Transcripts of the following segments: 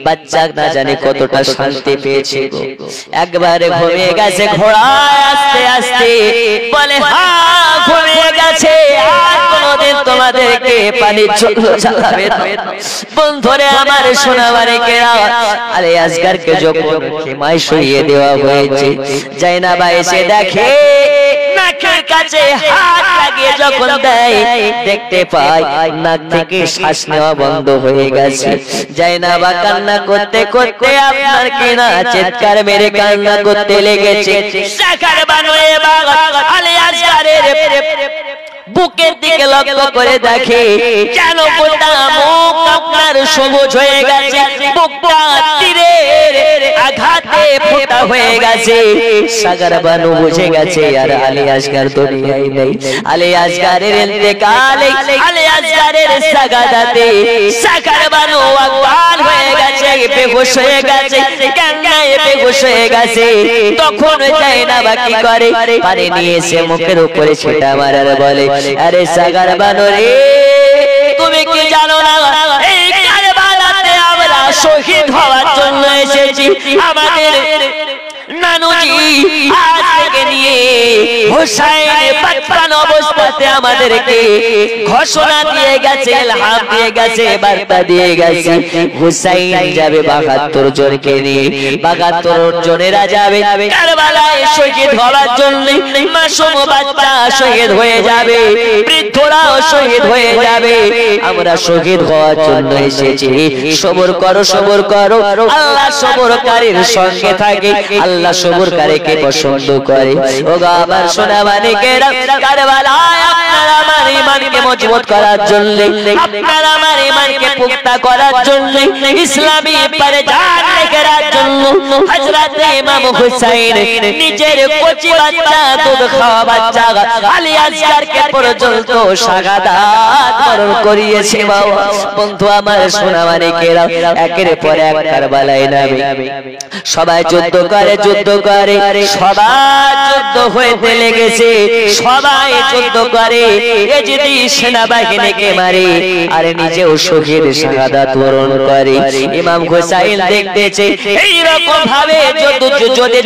বাচ্চা না জানে কতটা শান্তি পেয়েছে গো। একবারে ঘুমিয়ে গেছে ঘোড়া আস্তে আস্তে বলে হ্যাঁ ঘুমিয়ে গেছে, আর কোনদিন তোমাদেরকে পানির জন্য জ্বালাবে না। বন্ধুরে আমার সোনামানিকেরা, আরে আজগারকে যখন খেমায় শুইয়ে দেওয়া হয়েছে, জাইনাবা এসে দেখে নাকের কাছে হাত লাগিয়ে যখন দেয়, দেখতে পায় নাক থেকে শ্বাস নেওয়া বন্ধ হয়ে গেছে। জাইনাবা কান্না করতে করতে আপনার কিনা চিৎকার মেরে কান্না করতে লেগেছে। সাকার বানু এবার আলী আসগারের বুকের দিকে লক্ষ্য করে দেখে কেন গোটা মুখ আপনার সবুজ হয়ে গেছে, বুকটা তীরের আঘাতে ফোঁটা হয়ে গেছে। সাগর বানু বুঝে গেছে আর আলী আসগার দুনিয়ায় নেই। আলী আসগারের ইন্তেকালে, আলী আসগারের সাগাদাতে সাগর বানু অজ্ঞান হয়ে গেছে, বেহুশ হয়ে গেছে, কান্নায় বেহুশ হয়ে গেছে। তখন জাইনাবা কি করে, পানি নিয়ে এসে মুখের উপরে ছিটা মারার বলে আরে সাগর বানু রে, তুমি কি জানো না এই কারবালাতে আমরা শহীদ হওয়ার জন্য এসেছি। আমাদের নানুজি আজ থেকে নিয়ে হুসাইনের বাচ্চান অবস্থাতে আমাদেরকে ঘোষণা দিয়ে গেছে, ইলহাম দিয়ে গেছে, বার্তা দিয়ে গেছে, হুসাইন যাবে 72 জনকে নিয়ে, 72 জনেরা যাবে কারবালায় শহীদ হওয়ার জন্য। মাসুম বাচ্চা শহীদ হয়ে যাবে, বৃদ্ধরাও শহীদ হয়ে যাবে। আমরা শহীদ হওয়ার জন্য এসেছি, সবর করো, সবর করো। আল্লাহ সবরকারীর সঙ্গে থাকে, আল্লাহ সবরকারীকে পছন্দ করে। ও গো আমার সোনামানিকেরা, কারবালায় আপনার আমার ঈমানকে মজবুত করার জন্য, আপনার আমার ঈমানকে পুক্তা করার জন্য, ইসলামী পরে জান রেখার জন্য হযরত ইমাম হুসাইন নিজের কচি বাচ্চা, দুধ খাওয়া বাচ্চা আলী আসগারকে পর্যন্ত শাহাদাত বরণ করিয়েছে। বাবা বন্ধু আমার সোনামানিকেরা, একের পর এক কারবালায় নামে সবাই যুদ্ধ করে, যুদ্ধ করে, সবাই যুদ্ধ হইতে লেগেছে, সবাই যুদ্ধ করে। এজিদি সেনাবাহিনীকে মারে আর নিজেও শহীদ শাহাদাত বরণ করে। ইমাম হুসাইন দেখতেছে এইরকম ভাবে যদি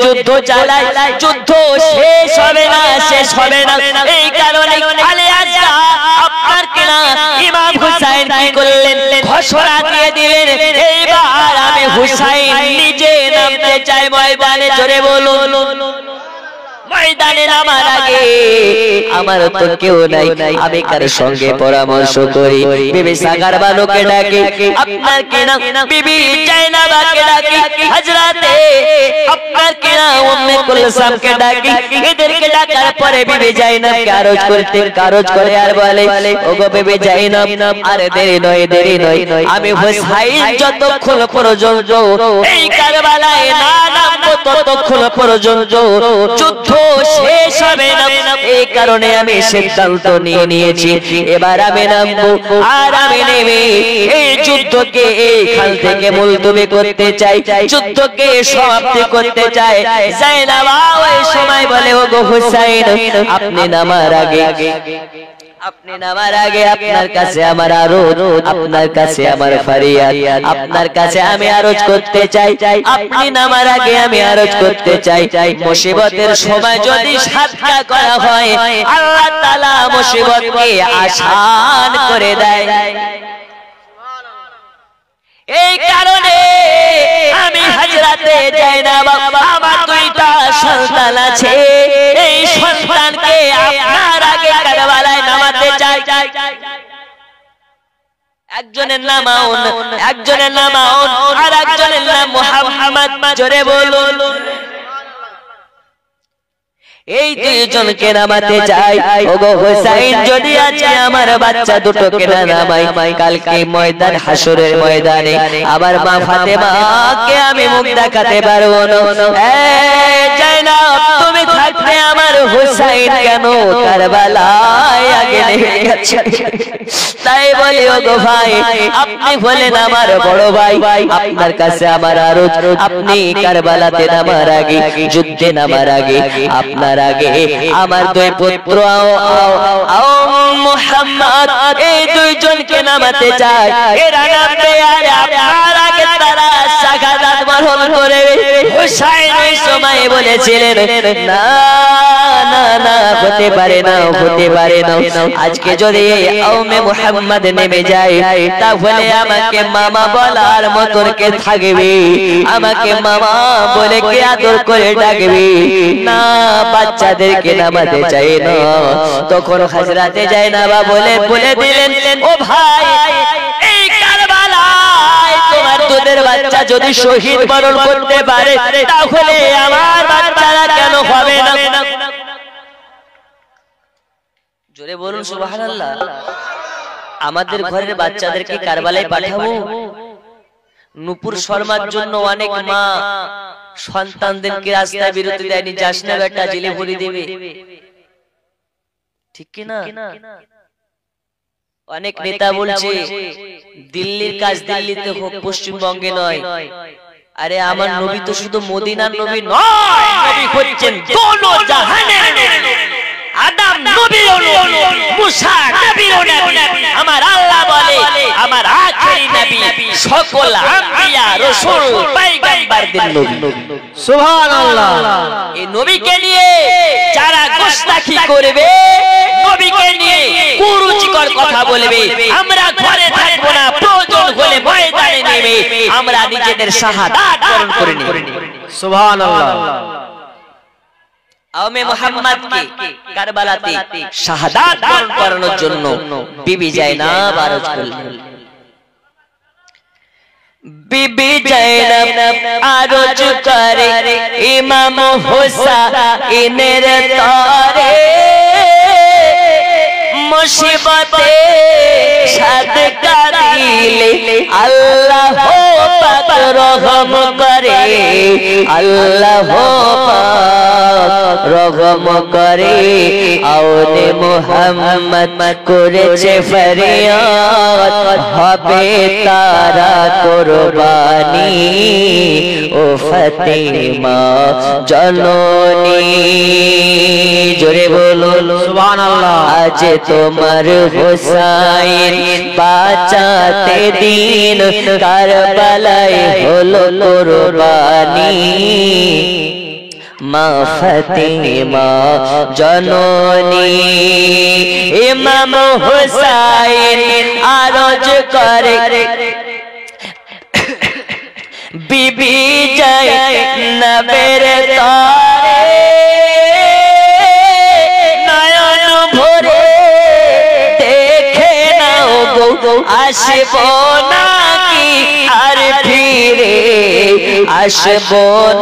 যুদ্ধ চালায়, যুদ্ধ শেষ হবে না, শেষ হবে না। এই কারণে আলী আসগার আপনার কিনা ইমাম হুসাইন কি করলেন, ঘোষণা দিয়ে দিলেন এইবার আমি হুসাইন নিজে নামতে চাই ময়দানে। জোরে বলুন, ময়দানে নামার আগে আমার তো কেউ নাই, আমি কার সঙ্গে পরামর্শ করি? বিবি সাগর বানুকে ডাকে, আপনার কিনা বিবি জাইনাবাকে ডাকে, হযরতে আপনার কিনা উম্মে কুলসুমকে ডাকে। এদেরকে ডাকার পরে বিবি জাইনাবকে আরজ করে আর বলে ওগো বিবি জাইনাব, আরে দেরি নয়, দেরি নয়, আমি হুসাইন যতক্ষণ পর্যন্ত এই কারবালায় না নামবো ততক্ষণ পর্যন্ত যুদ্ধ শেষ হবে না। এই কারণে আমি সিদ্ধান্ত নিয়ে নিয়েছি, এবার আমি নামবো আর আমি নেমে এই যুদ্ধকে এইখান থেকে মুলতবি করতে চাই, যুদ্ধকে সমাপ্তি করতে চাই। জাইনাবা ওই সময় বলে ওগো হুসাইন, আপনি নামার আগে, আপনি নামার আগে আপনার কাছে আমার আরজ, আপনার কাছে আমার ফরিয়াদ, আপনার কাছে আমি আরজ করতে চাই। আপনি নামার আগে আমি আরজ করতে চাই, মুসিবতের সময় যদি সাদকা করা হয় আল্লাহ তাআলা মুসিবতকে আসান করে দেয়। এই কারণে আমি হযরতে জাইনাবা, আমার দুইটা সন্তান আছে, এই সন্তানকে আপনার আগে কারবালায় নামাতে চাই। একজনের নাম আউন, একজনের নাম আউন, আর একজনের নাম মুহাম্মদ। জোরে বলুন, এই দুইজনকে নামাতে চাই। ওগো হুসাইন, যদি আজকে আমার বাচ্চা দুটোকে না নামাই, কালকে ময়দান হাসরের ময়দানে আমার মা ফাতেমাকে আমি মুখ দেখাতে পারবো না। এই জাইনাব, তুমি থাকতে আমার হুসাইন কেন কারবালায় আগে নেমে গেছে? তাই বলি ওগো ভাই, আপনি বলেন আমার বড় ভাই, আপনার কাছে আমার আরজ, আপনি কারবালাতে নামার আগে, যুদ্ধে নামার আগে, আপনার আগে আমার দুই পুত্র মুহাম্মদ, এই দুইজনকে নামাতে চাই। এরা নামবে আর আপনার আগে তারা গ্রহণ করে হুসাইন ওই সময় বলেছিলেন না না না হতে পারে না হতে পারে না আজকে যদি কওমে মুহাম্মদ নেমে যায় তাহলে আমাকে মামা বলার মতন কে থাকবে আমাকে মামা বলে কে আদর করে ডাকবে না বাচ্চাদেরকে নামাতে চাই না তখন হযরতে জায়নাবা বলে দিলেন ও ভাই এই কারবালায় তোমার দুধের বাচ্চা যদি শহীদ বরণ করতে পারে তাহলে আমার বাচ্চারা কেন হবে না জোরে বলুন সুবহানাল্লাহ আমাদের ঘরের বাচ্চাদেরকে কারবালায় পাঠাবো নূপুর শর্মার জন্য অনেক মা সন্তানদেরকে রাস্তায় বিরতি দেয়নি যাস না বেটা জেলে ভরে দেবে ঠিক কি না অনেক নেতা বলছে দিল্লির কাজ দিল্লিতে হোক পশ্চিমবঙ্গে নয় আরে আমার নবী তো শুধু মদিনার নবী নয় নবী হচ্ছেন দোনো জাহানের নবী আদম নবীও নবী মুসা নবীও নবী আমার আল্লাহ বলে আমার আখেরি নবী সকল আম্বিয়া রাসূল পয়গম্বরদের নবী সুবহানাল্লাহ এই নবীকে নিয়ে যারা গোস্তাখি করবে নবীকে নিয়ে কুরুচিকর কথা বলবে আমরা ঘরে থাকবো না প্রয়োজন হলে ময়দানে নেমে আমরা নিজেদের শাহাদাত বরণ করে নেব সুবহানাল্লাহ কওমে মুহাম্মদকে কারবালাতে শাহাদাত বরণ করানোর জন্য বিবি জায়নাব আরজ করলেন বিবি জায়নাব আরজ করে ইমাম হুসাইনের তরে মুসিবতে সাদকা দিলে আল্লাহ পাক রহম করে আল্লাহ পাক রহম করে আওনে মুহাম্মদ করেছে ফরিয়াদ হবে তারা কুরবানি ও ফাতিমা জননী জোরে বলুন সুবহানাল্লাহ আজ তোমার হুসাইন বাঁচাতে দিন কারবালায় হলো কুরবানি মা ফাতিমা জননী ইমাম হুসাইন আরজ করে বিবি জায়নাবের তরে আসব নাকি আর ফিরে আসব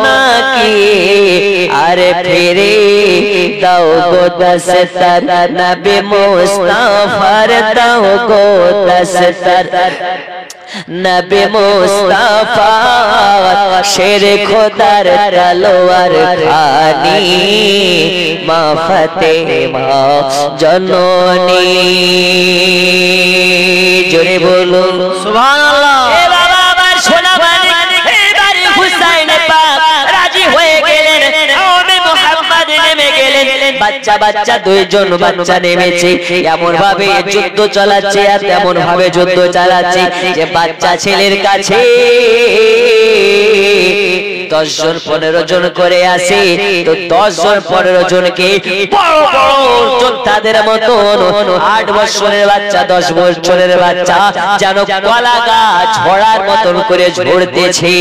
নাকি আর ফিরে দাও গো দস্তর নবী মুস্তাফার দাও গো দস্তর নবী মুস্তাফা শের খোদার তলোয়ার খানি মা ফাতেমা জননী জোরে বলুন সুবহানাল্লাহ এ বাবা আমার সোনা মানিক এবারে হুসাইন পাক রাজি হয়ে গেলেন কওমে মুহাম্মদ নেমে গেলেন বাচ্চা বাচ্চা দুইজন বাচ্চা নেমেছে এমন ভাবে যুদ্ধ চালাচ্ছে আর তেমন ভাবে যুদ্ধ চালাচ্ছে যে বাচ্চা ছেলের কাছে 10 জন 15 জন করে আসে তো 10 জন 15 জনকে বড় বড় যোদ্ধাদের মতন 8 বছরের বাচ্চা 10 বছরের বাচ্চা যেন কলা গাছ ঝড়ার মতন করে ঝরতেছে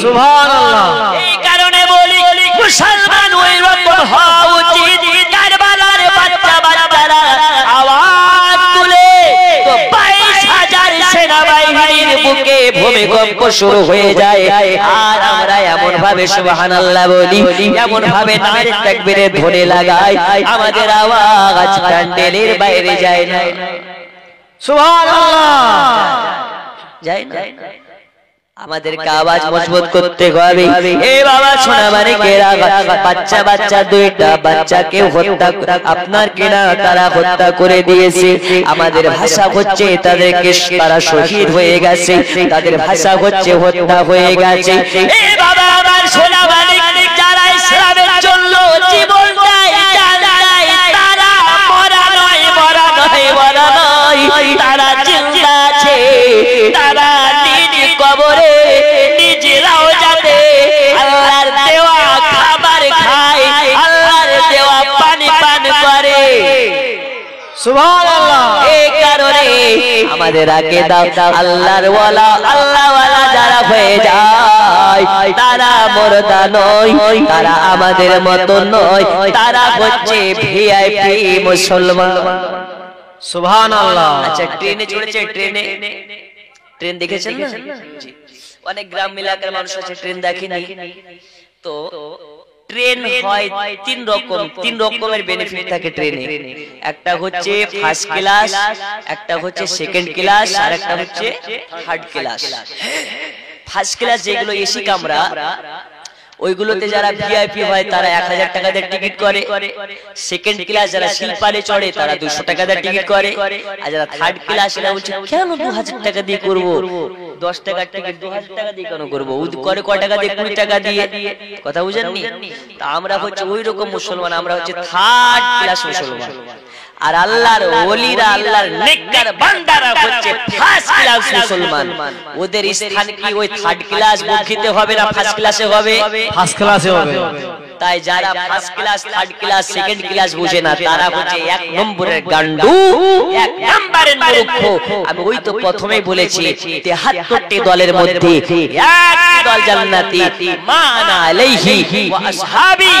সুবহানাল্লাহ এই কারণে বলি মুসলমান ওই রকম হওয়া উচিত কারবালার বাচ্চা বাচ্চারা আওয়াজ তুলে তো 22,000 সেনাবাহিনীর বুকে ভূমিকম্প শুরু হয়ে যায় আর আমরা এমন ভাবে সুবহানাল্লাহ বলি এমন ভাবে নারে তাকবীরের ধ্বনি লাগাই আমাদের আওয়াজ প্যান্ডেলের বাইরে যায় না সুবহানাল্লাহ যায় না আমাদেরকে আওয়াজ মজবুত করতে হবে এ বাবা সোনা মানিকেরা বাচ্চা বাচ্চা দুইটা বাচ্চাকে হত্যা আপনার কিনা তারা হত্যা করে দিয়েছে আমাদের ভাষা হচ্ছে তাদেরকে তারা শহীদ হয়ে গেছে তাদের ভাষা হচ্ছে হত্যা হয়ে গেছে এ বাবা আমার সোনা মানিক যারা ইসলামের জন্য জীবন দেয় তারা মরা নয় মরা নয় মরা নয় তারা জিন্দা আছে তারা নিজ কবরে সুবহানাল্লাহ। এই কারণে আমাদের আকীদা আল্লাহর ওয়ালা আল্লাহ ওয়ালা যারা হয়ে যায় তারা মুর্দা নয়, তারা আমাদের মত নয়, তারা হচ্ছে ভিআইপি মুসলমান। সুবহানাল্লাহ। আচ্ছা ট্রেনে চড়েছে, ট্রেন দেখেছেন না? অনেক গ্রাম এলাকার মানুষ আছে ট্রেন দেখেনি। তো ট্রেন হয় তিন রকমের বেনিফিট থাকে ট্রেনে। একটা হচ্ছে ফার্স্ট ক্লাস, একটা হচ্ছে সেকেন্ড ক্লাস, আর একটা হচ্ছে থার্ড ক্লাস। ফার্স্ট ক্লাস যেগুলো এসি কামরা, ওইগুলোতে যারা ভিআইপি হয় তারা 1000 টাকা দিয়ে টিকিট করে। সেকেন্ড ক্লাস যারা স্লিপারে চড়ে তারা 200 টাকা দিয়ে টিকিট করে। আর যারা থার্ড ক্লাস এরা বলছে কেন 2000 টাকা দিয়ে করব, 10 টাকার টিকিট 2000 টাকা দিয়ে কেন করব, করে কয় টাকা দিয়ে, 20 টাকা দিয়ে। কথা বুঝেননি? তা আমরা হচ্ছে ওই রকম মুসলমান, আমরা হচ্ছে থার্ড ক্লাস মুসলমান। আর আল্লাহর ওলিরা আল্লাহর নেককার বান্দারা হচ্ছে ফার্স্ট ক্লাস মুসলমান। ওদের স্থান কি ওই থার্ড ক্লাস বক্ষিতে হবে না ফার্স্ট ক্লাসে হবে? ফার্স্ট ক্লাসে হবে। তাই যারা first class, third class, second class বুঝে না তারা হচ্ছে 1 নম্বরের গান্ডু, 1 নম্বরের মূর্খ। আমি ওই তো প্রথমেই বলেছি 73টি দলের মধ্যে একটি দল জান্নাতি, মান আলাইহি ওয়া আসহাবি,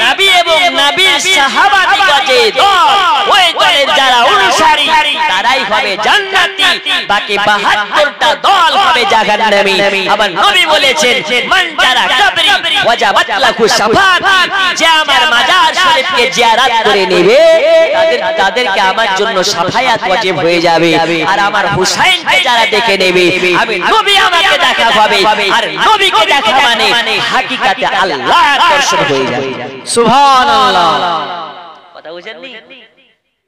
নবী এবং নবীর সাহাবাদিগণের দল, ওই দলের যারা অনুসারী তারাই হবে জান্নাতি, বাকি 72টা দল হবে জাহান্নামী। আবার নবী বলেছেন মান যারা কবরি ওয়াজাবাত লাহু শাফাআত, যে আমার মাজার শরীফকে জিয়ারত করে নেবে তাদেরকে আমার জন্য শাফায়াত ওয়াজিব হয়ে যাবে। আর আমার হুসাইনকে যারা দেখে নেবে আমি নবী আমাকে দেখা হবে, আর নবীকে দেখা মানে হাকিকাতে আল্লাহর দর্শন হয়ে যাবে। সুবহানাল্লাহ। কথা বুঝেননি?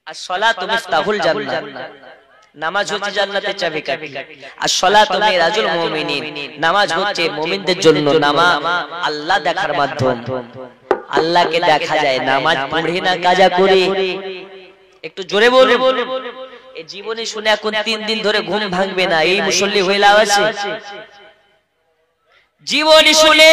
আর সালাতু মিফতাহুল জান্নাত, নামাজ হচ্ছে জান্নাতের চাবিকাঠি। আর সালাতু মিরাজুল মুমিনিন, নামাজ হচ্ছে মুমিনদের জন্য নামা আল্লাহ দেখার মাধ্যম। আল্লাহকে দেখা যায় নামাজ পড়ে না কাজা করে। একটু জোরে বলুন। এই জীবনে শুনে এখন 3 দিন ধরে ঘুম ভাঙবে না, এই মুসল্লি হয়ে লাভ আছে? জীবনী শুনে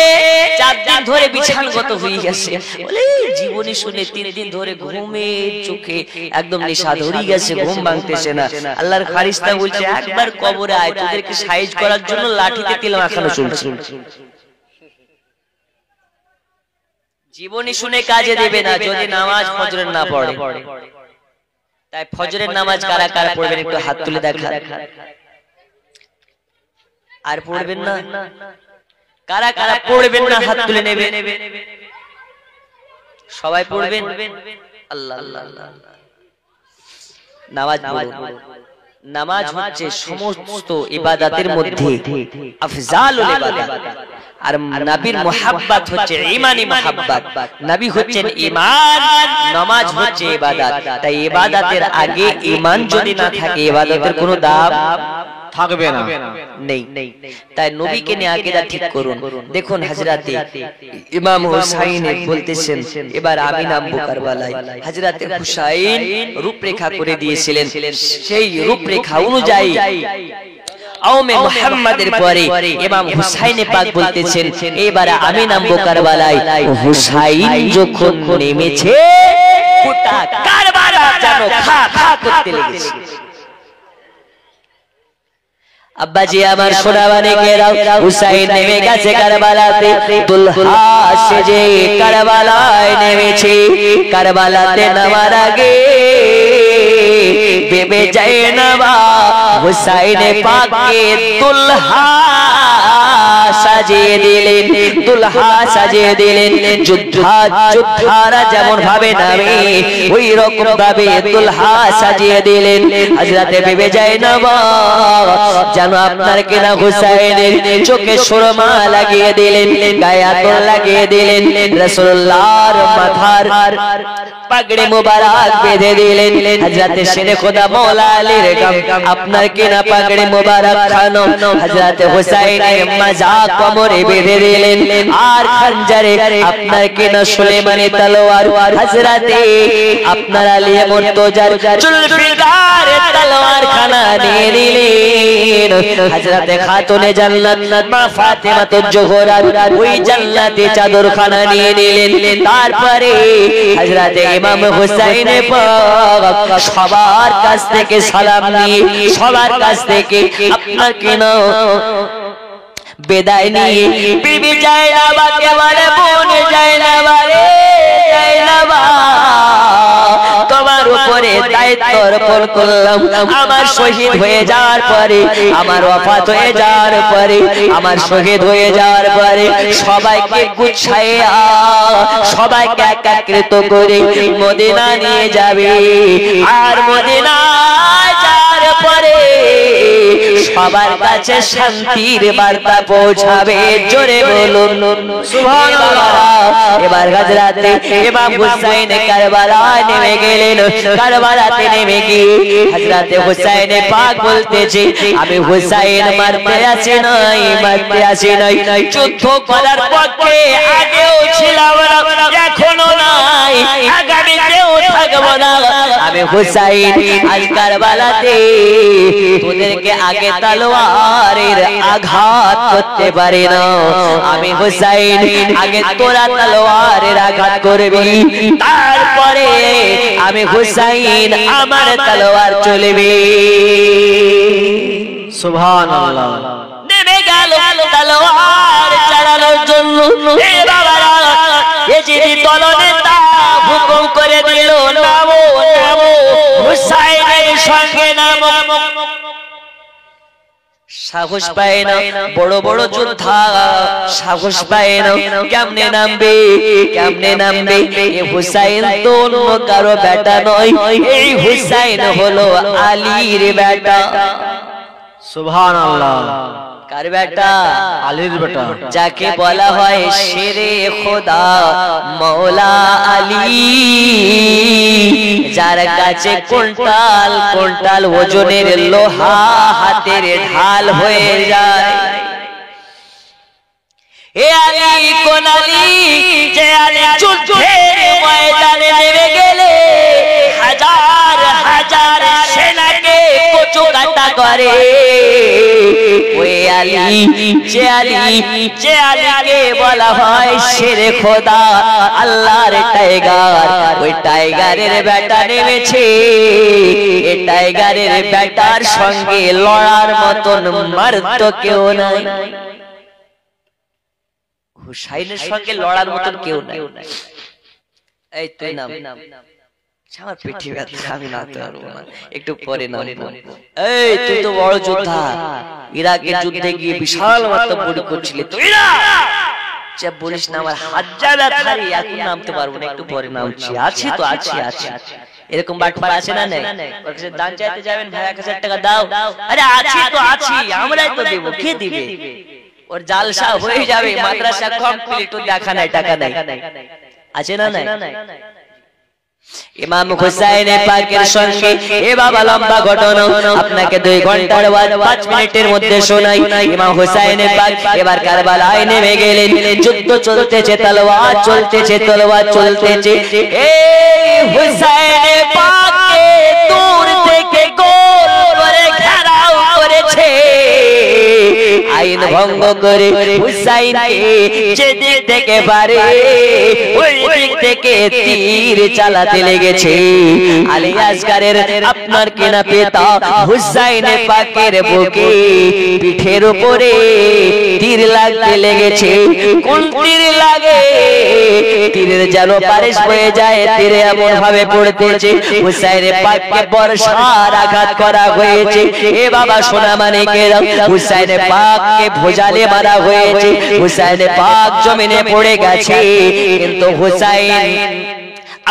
4 দিন ধরে বিছানগত হয়ে গেছে, বলে জীবনী শুনে 3 দিন ধরে ঘুমে চোখে একদম নেশা ধরে গেছে, ঘুম ভাঙতেছে না। আল্লাহর ফারিস্তা বলছে একবার কবরে আয়, তোদেরকে সাইজ করার জন্য লাঠিতে তেল মাখানো চলছে। জীবনী শুনে কাজে দেবে না যদি নামাজ ফজরের না পড়ে। তাই ফজরের নামাজ কারা কারা পড়বেন একটু হাত তুলে দেখা। আর পড়বেন না? কারা কারা পড়বেন না হাত তুলে নেবে। সবাই পড়বেন? আল্লাহ আল্লাহ আল্লাহ। নামাজ পড়ুন। নামাজ হচ্ছে সমস্ত ইবাদতের মধ্যে আফজালুল ইবাদত। আর নবীর মুহাব্বত হচ্ছে ঈমানি মুহাব্বত। নবী হচ্ছেন ঈমান, নামাজ হচ্ছে ইবাদত। তাই ইবাদতের আগে ঈমান যদি না থাকে ইবাদতের কোনো দাম থাকবে না, নেই। তাই নবীকে নিয়ে আকীদা ঠিক করুন। দেখুন হযরতে ইমাম হুসাইন বলতেছেন এবার আমি নামবো কারবালায়। হযরতে হুসাইন রূপরেখা করে দিয়েছিলেন, সেই রূপরেখা অনুযায়ী আওমে মুহাম্মাদের পরে ইমাম হুসাইন পাক বলতেছেন এবারে আমি নামবো কারবালায়। হুসাইন যখন নেমেছে গোটা কারবালা যেন খা খা করতে লেগেছে। আব্বাজি আমার সোনাবানে কেরাও, হুসাইন নেমে গেছে কারবালাতে, দুলহা সেজে কারবালায় নেমেছে। কারবালাতে নামার আগে বেবে জাইনাবা হুসাইন পাককে দুলহা সাজিয়ে দিলেন, দুলহা সাজিয়ে দিলেন। যোদ্ধারা যেমন ভাবে নামে ওই রকম ভাবে দুলহা সাজিয়ে দিলেন। হযরতে বেবে জাইনাবা যেন আপনার কিনা হুসাইনের চোখে সুরমা লাগিয়ে দিলেন, গায়ে আতর লাগিয়ে দিলেন, রাসূলুল্লাহর মাথার পাগড়ি মুবারক বেঁধে দিলেন। হযরতে শেরে খোদা মওলা আলীর গাম আপনার কিনা পাগড়ি মুবারক খানো হযরতে হুসাইনের মাজার কোমরে বেঁধে দিলেন আর খঞ্জরে আপনার কিনা সুলেমানের তলোয়ার হযরতে আপনার আলী মুর্তজার জুলফিকার তলোয়ার খানা নিয়ে নিলেন হযরতে খাতুনে জান্নাত মা ফাতেমা জোহরা ওই জান্নাতে চাদর খানা নিয়ে নিলেন তারপরে হযরতে ইমাম হুসাইন পাক সবার কাছ থেকে সালাম নিয়ে সবার কাছ থেকে আপনার কিনা বিদায় নিয়ে বিবি জায়নাবাকে বলে বোন জায়নাবা রে জায়নাবা তোমার উপরে দায়িত্ব অর্পণ করলাম আমার শহীদ হয়ে যাওয়ার পরে আমার ওফাত হয়ে যাওয়ার পরে আমার শহীদ হয়ে যাওয়ার পরে সবাইকে গুছাইয়া সবাইকে একত্রিত করে মদিনা নিয়ে যাবে আর মদিনা যাওয়ার পরে সবার কাছে শান্তির বার্তা পৌঁছাবে জোরে বলুন সুবহানাল্লাহ এবার হযরতে ইমাম হুসাইন কারবালায় নেমে গেলেন কারবালাতে নেমে গিয়ে হযরতে হুসাইন পাক বলতেছে আমি হুসাইন মারতে আসি নাই যুদ্ধ করার পক্ষে আগেও ছিলাম না এখনো নাই আগামীতেও থাকবো না আমি হুসাইন আজ কারবালাতে তোদেরকে আগে তলোয়ারের আঘাত করতে পারি না আমি হুসাইন আগে তোরা তলোয়ারের আঘাত করবি তারপরে আমি হুসাইন আমার তলোয়ার চলবে সুবহানাল্লাহ নেমে গেল তলোয়ার চালানোর জন্য এ বাবারা এজিদি দলনেতা হুকুম করে দিল নামো নামো হুসাইনের সঙ্গে নামো সাহস পায় না বড় বড় যোদ্ধা সাহস পায় না কেমনে নামবে এই হুসাইন তো অন্য কারো বেটা নয় এই হুসাইন হলো আলীর বেটা সুবহানাল্লাহ কার বেটা আলীর বেটা যাকে বলা হয় শেরে খোদা মৌলা আলী যার কাছে কুইন্টাল কুইন্টাল ওজনের লোহা হাতের ঢাল হয়ে যায় এ আলী কোন আলী যে আলী যুদ্ধের ময়দানে নেমে গেলে হাজার হাজার সেনাকে কচু কাটা করে ওই আলী যে আলীকে বলা হয় শেরে খোদা আল্লাহর টাইগার ওই টাইগারের বেটা নেমেছে এই টাইগারের বেটার সঙ্গে লড়ার মতন মারত কেউ নাই হুসাইনের সঙ্গে লড়ার মতন কেউ নাই এই তুই নাম আমার পিঠে ব্যথা আমি নাতে পারবো না একটু পরে নাম এই তুই তো বড় যোদ্ধা ইরাকের যুদ্ধে গিয়ে বিশাল মাত্রা বড়ি করছিলি তুই না যে বলিস না আমার হাজার ব্যথারি এখন নামতে পারবো না একটু পরে নামছি আছি তো আছি এরকম বাটপার আছে না নেই ওর কাছে দান চাইতে যাবেন ভাই 1000 টাকা দাও আরে আছি তো আছি আমরাই তো দেব কে দিবে ওর জালসা হয়ে যাবে মাদ্রাসা কমপ্লিট ও দেখা নাই টাকা নাই আছে না নাই ইমাম হুসাইন পাকের সঙ্গে এ বাবা লম্বা ঘটনা আপনাকে 2 ঘন্টার বাদ 5 মিনিটের মধ্যে শোনাই ইমাম হুসাইন পাক এবার কারবালায় নেমে গেলেন যুদ্ধ চলতেছে তলোয়ার চলতেছে এই হুসাইন পাককে দূর থেকে গোল করে ঘেরাও করেছে আইন ভঙ্গ করে হুসাইনকে যে দিক থেকে পারে ওই দিক থেকে তীর চালাতে লেগেছে আলী আসগরের আপনার কিনা পিতা হুসাইন পাকের বুকে পিঠের উপরে তীর লাগতে লেগেছে কোন তীর লাগে তীরের যেন পারিশ হয়ে যায় তীরে এমন ভাবে পড়তেছে হুসাইন পাককে বর্ষার আঘাত করা হয়েছে এ বাবা সোনা মানিকেরা হুসাইন পাককে ভোজালে মারা হয়েছে হুসাইন পাক জমিনে পড়ে গেছে কিন্তু হুসাইন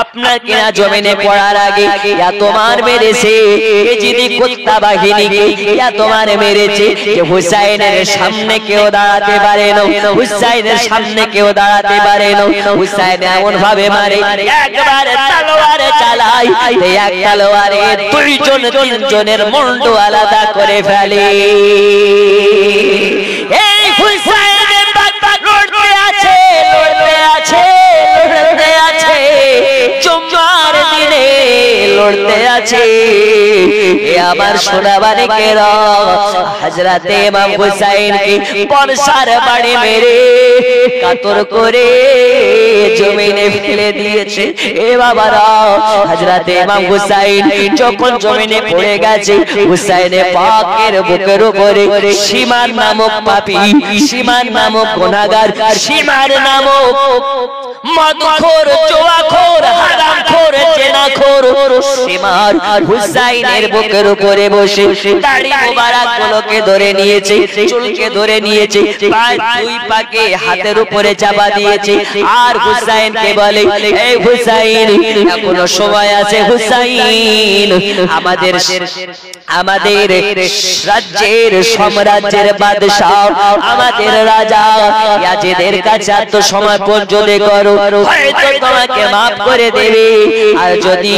আপনার কিনা জমিনে পড়ার আগে ইয়া তোমার মেরেছে এজিদি কুত্তা বাহিনীকে ইয়া তোমার মেরেছে যে হুসাইনের সামনে কেউ দাঁড়াতে পারে না হুসাইনের সামনে কেউ দাঁড়াতে পারে না হুসাইন এমন ভাবে মারে একবার তলোয়ার চালায় এই এক তলোয়ারে 2 জন 3 জনের মুন্ড আলাদা করে ফেলে এই হুসাইন আছে এ আমার সোনাবাড়িকেরা হযরতে ইমাম হুসাইনকে পরসার বাড়ি মেরে কাতর করে জমিনে ফেলে দিয়েছে। এ বাবারা হযরতে ইমাম হুসাইন যখন জমিনে পড়ে গেছে হুসাইনে পাকের বুকের উপরে সীমার নামক পাপী, সীমার নামক গুনাহগার, সীমার নামক মদখোর, জুয়াখোর, হারামখোর, জেনাখোর সীমার হুসাইনের বুকের উপরে বসে দাড়ি মোবারক গুলোকে ধরে নিয়েছে, চুলকে ধরে নিয়েছে, দুই পাকে হাতের উপরে চাপা দিয়েছে আর হুসাইনকে বলে এই হুসাইন এখনো সময় আছে, হুসাইন আমাদের রাজ্যের সাম্রাজ্যের বাদশা, আমাদের রাজা ইয়াজিদের কাছে আত্মসমর্পণ যদি করো হয়তো তোমাকে maaf করে দেবে, আর যদি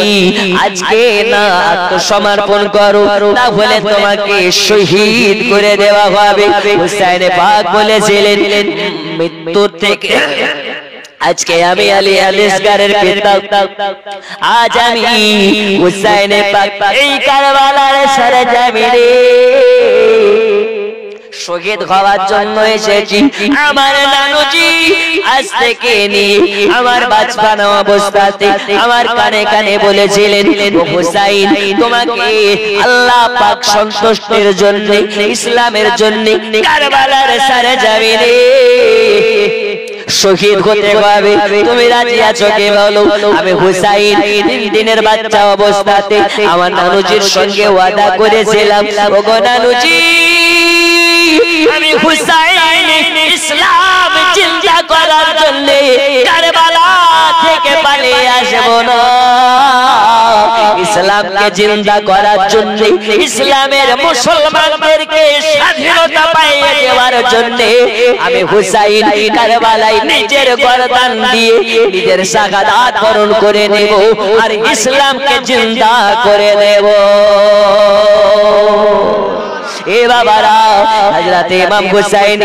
আজকে না আত্মসমর্পণ করো তাহলে তোমাকে শহীদ করে দেওয়া হবে। হুসাইন পাক বলেছিলেন মৃত্যুর থেকে আজকে আমি আলী আসগরের পিতা, আজ আমি হুসাইন পাক এই কারবালার সরজমিনে শহীদ হওয়ার জন্য এসেছি। আমার নানুজি আজ থেকে নিয়ে আমার বাঁচপানো অবস্থাতে আমার কানে কানে বলেছিলেন ও হুসাইন তোমাকে আল্লাহ পাক সন্তুষ্টির জন্য, ইসলামের জন্য কারবালার সরজমিনে শহীদ হতে হবে, তুমি রাজি আছো কে বলো? আমি হুসাইন 3 দিনের বাচ্চা অবস্থাতে আমার নানুজির সঙ্গে ওয়াদা করেছিলাম ও গো নানুজি আমি হুসাইন ইসলাম জিন্দা করার জন্য কারবালা থেকে পালিয়ে আসব না, ইসলামকে জিন্দা করার জন্য, ইসলামের মুসলমানদেরকে স্বাধীনতা পাইয়ে দেওয়ার জন্য আমি হুসাইন কারবালায় নিজের গর্দান দিয়ে নিজের শাহাদাত বরণ করে নেব আর ইসলামকে জিন্দা করে দেব। এ বাবারা হযরত ইমাম হুসাইন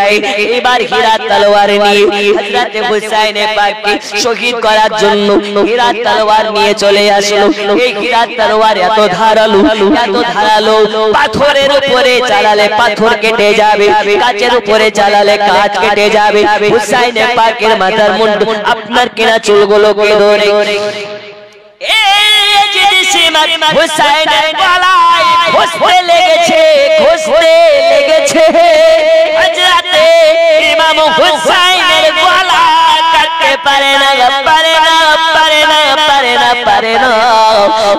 এবার হীরা তলোয়ার নিয়ে হযরত হুসাইন পাককে শহীদ করার জন্য হীরা তলোয়ার নিয়ে চলে আসলো। এই হীরা তলোয়ার এত ধারালো, এত ধারালো, পাথরের উপরে চালালে পাথর কেটে যাবে, কাচের উপরে চালালে কাচ কেটে যাবে। হুসাইন পাকের মাথার মুন্ড আপনার কিনা চুলগুলোকে ধরে হুসাইনের গলায় ঘষতে লেগেছে, ঘষতে লেগেছে। হযরতে ইমাম হুসাইনের গলা কাটতে পারে না, পারে না, পারে না, পারে না, পারে না।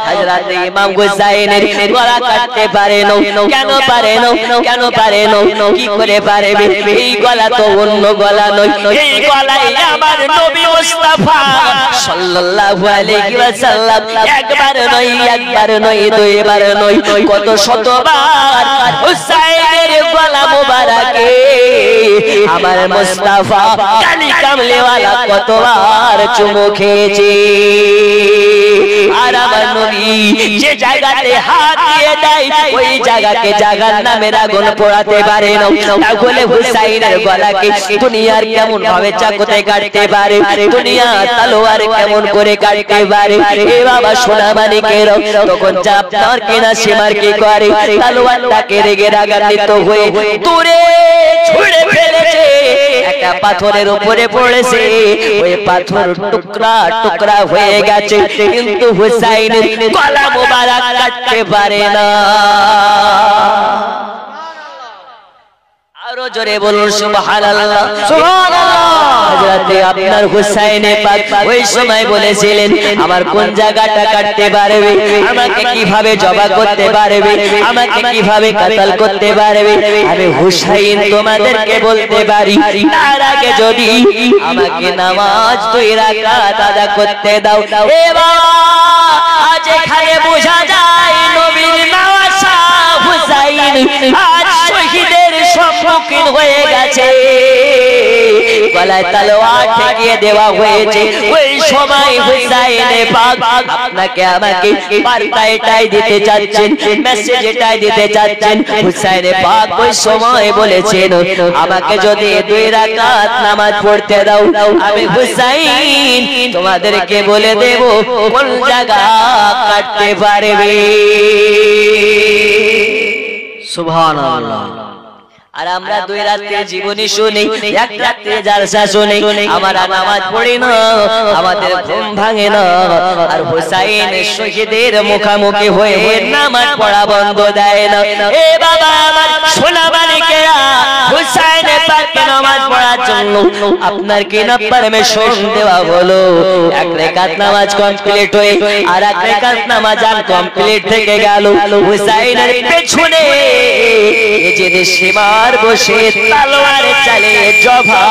হযরতে ইমাম হুসাইনের গলা কাটতে পারে না, কেন পারে না, কেন পারে না, কি করে পারবে? এই গলা তো অন্য গলা নয়, এই গলায় আমার নবী মুস্তাফা সাল্লাল্লাহু আলাইহি ওয়াসাল্লাম একবার নয়, একবার নয়, দুইবার নয়, কত শতবার হুসাইনের গলা মোবারকে আমার মুস্তাফা কালি কামলেওয়ালা কতবার চুমু খেয়েছে। আর আমার নবী যে জায়গাতে হাত দিয়ে দেয় ওই জায়গাকে জাহান্নামের আগুন পোড়াতে পারে না, তাহলে হুসাইনের গলাকে দুনিয়ার কেমন ভাবে চাকুতে কাটতে পারে, দুনিয়া তলোয়ার কেমন করে কাটতে পারে? এ বাবা সোনামানিকের তখন যা আপনার কিনা সীমার কি করে তলোয়ারটাকে রেগে রাগান্বিত হয়ে দূরে ছুঁড়ে ফেলেছে, একটা পাথরের উপরে পড়েছে, ওই পাথর টুকরা টুকরা হয়ে গেছে, কিন্তু হুসাইনের গলা মোবারক কাটতে পারে না। আরো জোরে বলুন সুবহানাল্লাহ, সুবহানাল্লাহ। হযরতে আপনার হুসাইন পাক ওই সময় বলেছিলেন আমার কোন জায়গাটা কাটতে পারবে, আমাকে কিভাবে জবা করতে পারবে, আমাকে কিভাবে কাতাল করতে পারবে? আমি হুসাইন তোমাদেরকে বলতে পারি, তার আগে যদি আমাকে নামাজ 2 রাকাত আদা করতে দাও। এ বাবা আজ এখানে বোঝা যায় নবীর নওয়াসা হুসাইন আজ শহীদের সম্মুখীন হয়ে গেছে। গলায় তলোয়ার ঠেকিয়ে দেওয়া হয়েছে। ওই সময় হুসাইন পাক আপনাকে আমাকে বার্তা এটাই দিতে চাচ্ছেন, মেসেজ এটাই দিতে চাচ্ছেন। হুসাইন পাক ওই সময় বলেছেন, আমাকে যদি 2 রাকাত নামাজ পড়তে দাও, আমি হুসাইন তোমাদেরকে বলে দেব কোন জায়গা কাটতে পারবে। সুবহানাল্লাহ। আর আমরা 2 রাত্রির জীবনী শুনি, 1 রাত্রির জালসা শুনি, আমরা নামাজ পড়ি না, আমাদের ঘুম ভাঙে না। আর হুসাইন শহীদের মুখোমুখি হয়ে নামাজ পড়া বন্ধ দেয় না। এ বাবা আমার সোনা মানিকেরা, হুসাইন পাককে নামাজ পড়ার জন্য আপনার কি না পারমিশন দেওয়া হলো? 1 রাকাত নামাজ কমপ্লিট হয়ে আর 1 রাকাত নামাজ আনকমপ্লিট থেকে গেল। হুসাইনের পেছনে এজিদ সীমার বসে তলোয়ার চালিয়ে জবা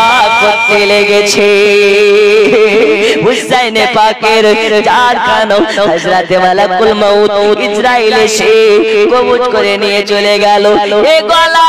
করতে লেগেছে। হুসাইন পাকের জারখানা হযরতে মালাকুল মউত ইসরাইল এসে কবজ করে নিয়ে চলে গেল। এ গলা